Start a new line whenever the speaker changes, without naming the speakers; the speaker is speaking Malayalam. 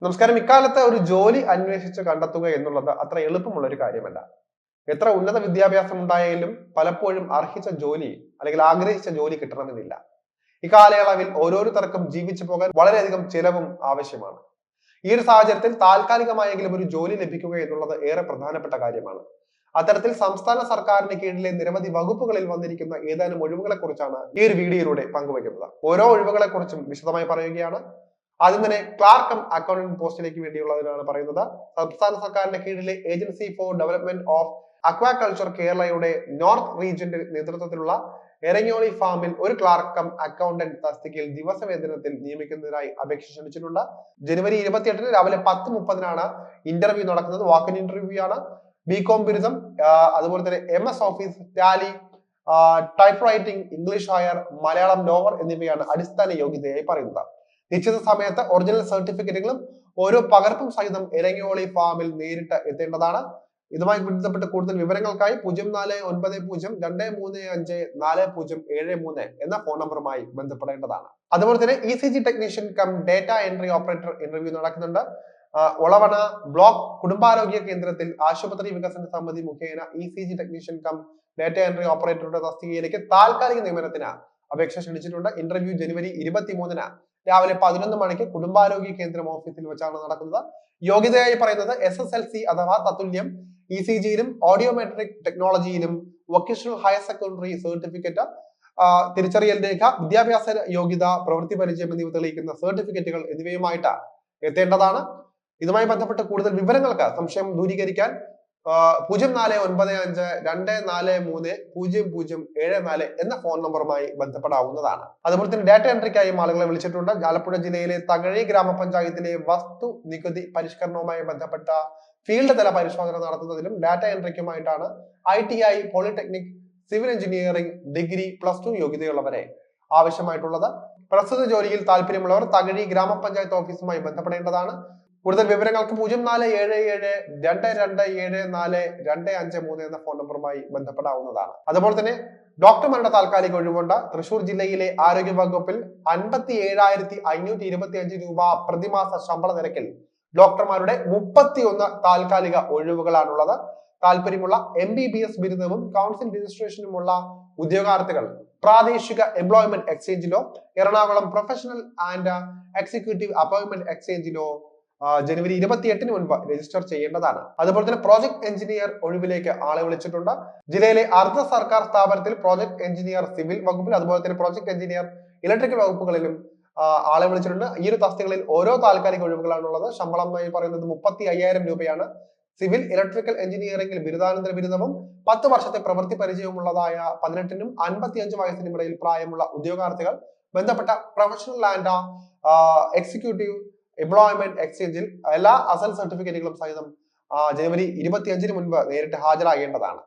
നമസ്കാരം. ഇക്കാലത്ത് ഒരു ജോലി അന്വേഷിച്ച് കണ്ടെത്തുക എന്നുള്ളത് അത്ര എളുപ്പമുള്ള ഒരു കാര്യമല്ല. എത്ര ഉന്നത വിദ്യാഭ്യാസം ഉണ്ടായാലും പലപ്പോഴും അർഹിച്ച ജോലി അല്ലെങ്കിൽ ആഗ്രഹിച്ച ജോലി കിട്ടണമെന്നില്ല. ഇക്കാലയളവിൽ ഓരോരുത്തർക്കും ജീവിച്ചു പോകാൻ വളരെയധികം ചിലവും ആവശ്യമാണ്. ഈ ഒരു സാഹചര്യത്തിൽ താൽക്കാലികമായെങ്കിലും ഒരു ജോലി ലഭിക്കുക എന്നുള്ളത് ഏറെ പ്രധാനപ്പെട്ട കാര്യമാണ്. അത്തരത്തിൽ സംസ്ഥാന സർക്കാരിന് കീഴിലെ നിരവധി വകുപ്പുകളിൽ വന്നിരിക്കുന്ന ഏതാനും ഒഴിവുകളെ കുറിച്ചാണ് ഈ ഒരു വീഡിയോയിലൂടെ പങ്കുവയ്ക്കുന്നത്. ഓരോ ഒഴിവുകളെ കുറിച്ചും വിശദമായി പറയുകയാണ്. ആദ്യം തന്നെ ക്ലാർക്ക് അക്കൗണ്ടന്റ് പോസ്റ്റിലേക്ക് വേണ്ടിയുള്ളതിനാണ് പറയുന്നത്. സംസ്ഥാന സർക്കാരിന്റെ കീഴിലെ agency for development of aquaculture കേരളയുടെ നോർത്ത് റീജിയന്റെ നേതൃത്വത്തിലുള്ള എരഞ്ഞോളി ഫാമിൽ ഒരു ക്ലാർക്ക് അക്കൗണ്ടന്റ് തസ്തികയിൽ ദിവസവേതനത്തിൽ നിയമിക്കുന്നതിനായി അപേക്ഷ ക്ഷണിച്ചിട്ടുണ്ട്. ജനുവരി 28 രാവിലെ 10:30 ഇന്റർവ്യൂ നടക്കുന്നത്. വാക്കിൻ ഇന്റർവ്യൂ ആണ്. ബികോം ബിരുദം, അതുപോലെ തന്നെ MS office, Tally, type writing, English higher, Malayalam lower എന്നിവയാണ് അടിസ്ഥാന യോഗ്യതയായി പറയുന്നത്. നിശ്ചിത സമയത്ത് ഒറിജിനൽ സർട്ടിഫിക്കറ്റുകളും ഓരോ പകർപ്പും സഹിതം എരഞ്ഞോളി ഫാമിൽ നേരിട്ട് എത്തേണ്ടതാണ്. ഇതുമായി ബന്ധപ്പെട്ട് കൂടുതൽ വിവരങ്ങൾക്കായി 049023540073 എന്ന ഫോൺ നമ്പറുമായി ബന്ധപ്പെടേണ്ടതാണ്. അതുപോലെ തന്നെ ECG technician cum data entry operator interview നടക്കുന്നുണ്ട്. ഒളവണ ബ്ലോക്ക് കുടുംബാരോഗ്യ കേന്ദ്രത്തിൽ ആശുപത്രി വികസന സമിതി മുഖേന ECG technician cum data entry ഓപ്പറേറ്ററുടെ തസ്തികയിലേക്ക് താൽക്കാലിക നിയമനത്തിന് അപേക്ഷ ക്ഷണിച്ചിട്ടുണ്ട്. ഇന്റർവ്യൂ ജനുവരി 23 രാവിലെ 11 മണിക്ക് കുടുംബാരോഗ്യ കേന്ദ്രം ഓഫീസിൽ വെച്ചാണ് നടക്കുന്നത്. യോഗ്യതയായി പറയുന്നത് SSLC അഥവാ തത്തുല്യം, ECGയിലും ഓഡിയോമെട്രിക് ടെക്നോളജിയിലും വൊക്കേഷണൽ ഹയർ സെക്കൻഡറി സർട്ടിഫിക്കറ്റ്, തിരിച്ചറിയൽ രേഖ, വിദ്യാഭ്യാസ യോഗ്യത, പ്രവൃത്തി പരിചയം എന്നിവ തെളിയിക്കുന്ന സർട്ടിഫിക്കറ്റുകൾ എന്നിവയുമായിട്ട് എത്തേണ്ടതാണ്. ഇതുമായി ബന്ധപ്പെട്ട് കൂടുതൽ വിവരങ്ങൾക്ക് സംശയം ദൂരീകരിക്കാൻ 049524300074 എന്ന ഫോൺ നമ്പറുമായി ബന്ധപ്പെടാവുന്നതാണ്. അതുപോലെ തന്നെ ഡാറ്റ എൻട്രിക്കായും ആളുകളെ വിളിച്ചിട്ടുണ്ട്. ആലപ്പുഴ ജില്ലയിലെ തകഴി ഗ്രാമപഞ്ചായത്തിലെ വസ്തു നികുതി പരിഷ്കരണവുമായി ബന്ധപ്പെട്ട ഫീൽഡ് തല പരിശോധന നടത്തുന്നതിലും ഡാറ്റ എൻട്രിക്കുമായിട്ടാണ് ITI, polytechnic, civil engineering, degree, +2 യോഗ്യതയുള്ളവരെ ആവശ്യമായിട്ടുള്ളത്. പ്രസ്തുത ജോലിയിൽ താല്പര്യമുള്ളവർ തകഴി ഗ്രാമപഞ്ചായത്ത് ഓഫീസുമായി ബന്ധപ്പെടേണ്ടതാണ്. കൂടുതൽ വിവരങ്ങൾക്ക് 047722745253 എന്ന ഫോൺ നമ്പറുമായി ബന്ധപ്പെടാവുന്നതാണ്. അതുപോലെ തന്നെ ഡോക്ടർമാരുടെ താൽക്കാലിക ഒഴിവുണ്ട്. തൃശൂർ ജില്ലയിലെ ആരോഗ്യ വകുപ്പിൽ 57,525 രൂപ പ്രതിമാസ ശമ്പള നിരക്കിൽ ഡോക്ടർമാരുടെ 31 താൽക്കാലിക ഒഴിവുകളാണുള്ളത്. താല്പര്യമുള്ള MBBS ബിരുദവും കൗൺസിൽ രജിസ്ട്രേഷനുമുള്ള ഉദ്യോഗാർത്ഥികൾ പ്രാദേശിക എംപ്ലോയ്മെന്റ് എക്സ്ചേഞ്ചിലോ Ernakulam professional and executive appointment എക്സ്ചേഞ്ചിലോ ജനുവരി 28 മുൻപ് രജിസ്റ്റർ ചെയ്യേണ്ടതാണ്. അതുപോലെ തന്നെ പ്രോജക്ട് എഞ്ചിനീയർ ഒഴിവിലേക്ക് ആളെ വിളിച്ചിട്ടുണ്ട്. ജില്ലയിലെ അർദ്ധ സർക്കാർ സ്ഥാപനത്തിൽ പ്രോജക്ട് എഞ്ചിനീയർ സിവിൽ വകുപ്പിൽ, അതുപോലെ തന്നെ പ്രോജക്ട് എഞ്ചിനീയർ ഇലക്ട്രിക്കൽ വകുപ്പുകളിലും ആളെ വിളിച്ചിട്ടുണ്ട്. ഈ ഒരു തസ്തികകളിൽ ഓരോ താൽക്കാലിക ഒഴിവുകളാണുള്ളത്. ശമ്പളം എന്ന് പറയുന്നത് 35,000 രൂപയാണ്. സിവിൽ ഇലക്ട്രിക്കൽ എഞ്ചിനീയറിംഗിൽ ബിരുദാനന്തര ബിരുദവും 10 വർഷത്തെ പ്രവൃത്തി പരിചയമുള്ളതായ 18നും 55 വയസ്സിനും ഇടയിൽ പ്രായമുള്ള ഉദ്യോഗാർത്ഥികൾ ബന്ധപ്പെട്ട പ്രൊഫഷണൽ ആൻഡ് എക്സിക്യൂട്ടീവ് എംപ്ലോയ്മെന്റ് എക്സ്ചേഞ്ചിൽ എല്ലാ അസൽ സർട്ടിഫിക്കറ്റുകളും സഹിതം ജനുവരി 25 മുൻപ് നേരിട്ട് ഹാജരാകേണ്ടതാണ്.